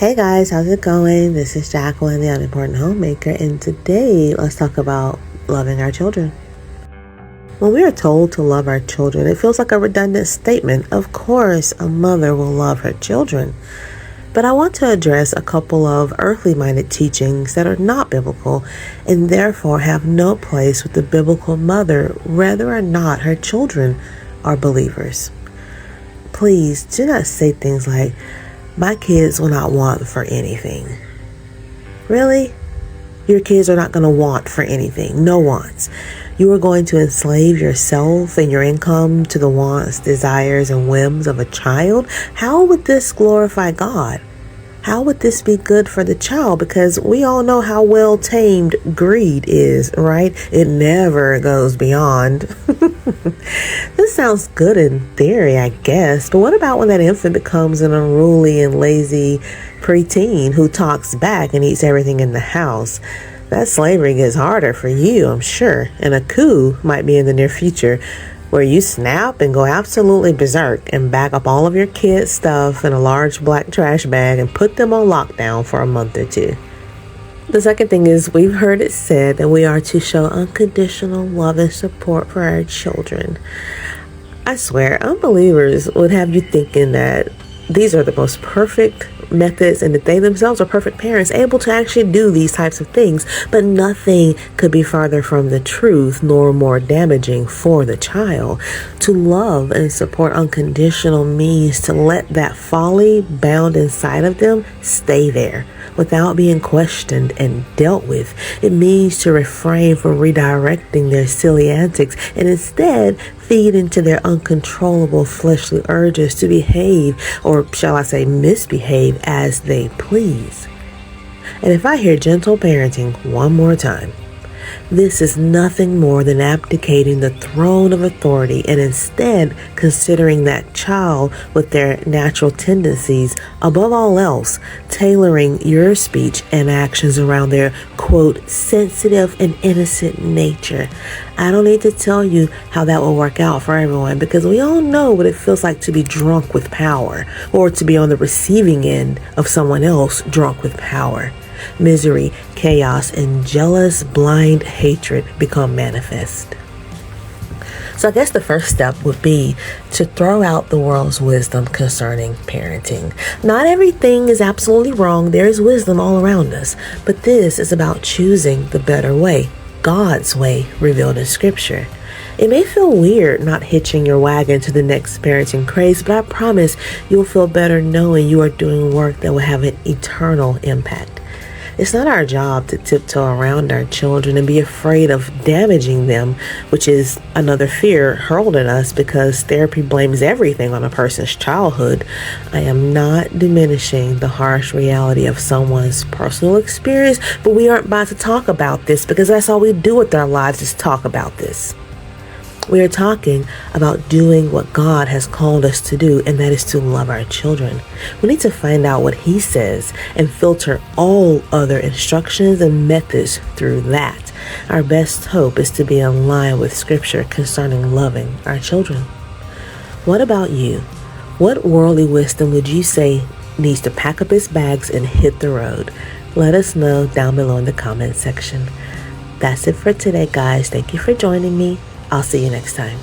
Hey guys, how's it going? This is Jacqueline, the unimportant homemaker, and today let's talk about loving our children. When we are told to love our children, it feels like a redundant statement. Of course, a mother will love her children. But I want to address a couple of earthly-minded teachings that are not biblical and therefore have no place with the biblical mother, whether or not her children are believers. Please do not say things like, "My kids will not want for anything." Really? Your kids are not going to want for anything. No wants. You are going to enslave yourself and your income to the wants, desires, and whims of a child? How would this glorify God? How would this be good for the child? Because we all know how well tamed greed is, right? It never goes beyond. This sounds good in theory, I guess. But what about when that infant becomes an unruly and lazy preteen who talks back and eats everything in the house? That slavery gets harder for you, I'm sure. And a coup might be in the near future where you snap and go absolutely berserk and back up all of your kids' stuff in a large black trash bag and put them on lockdown for a month or two. The second thing is, we've heard it said that we are to show unconditional love and support for our children. I swear, unbelievers would have you thinking that these are the most perfect methods and that they themselves are perfect parents, able to actually do these types of things. But nothing could be farther from the truth nor more damaging for the child. To love and support unconditional means to let that folly bound inside of them stay there without being questioned and dealt with. It means to refrain from redirecting their silly antics and instead feed into their uncontrollable fleshly urges to behave, or shall I say misbehave, as they please. And if I hear gentle parenting one more time, this is nothing more than abdicating the throne of authority and instead considering that child with their natural tendencies above all else, tailoring your speech and actions around their, quote, sensitive and innocent nature. I don't need to tell you how that will work out for everyone, because we all know what it feels like to be drunk with power or to be on the receiving end of someone else drunk with power. Misery, chaos, and jealous, blind hatred become manifest. So I guess the first step would be to throw out the world's wisdom concerning parenting. Not everything is absolutely wrong. There is wisdom all around us. But this is about choosing the better way, God's way revealed in Scripture. It may feel weird not hitching your wagon to the next parenting craze, but I promise you'll feel better knowing you are doing work that will have an eternal impact. It's not our job to tiptoe around our children and be afraid of damaging them, which is another fear hurled at us because therapy blames everything on a person's childhood. I am not diminishing the harsh reality of someone's personal experience, but we aren't about to talk about this because that's all we do with our lives is talk about this. We are talking about doing what God has called us to do, and that is to love our children. We need to find out what He says and filter all other instructions and methods through that. Our best hope is to be in line with Scripture concerning loving our children. What about you? What worldly wisdom would you say needs to pack up its bags and hit the road? Let us know down below in the comment section. That's it for today, guys. Thank you for joining me. I'll see you next time.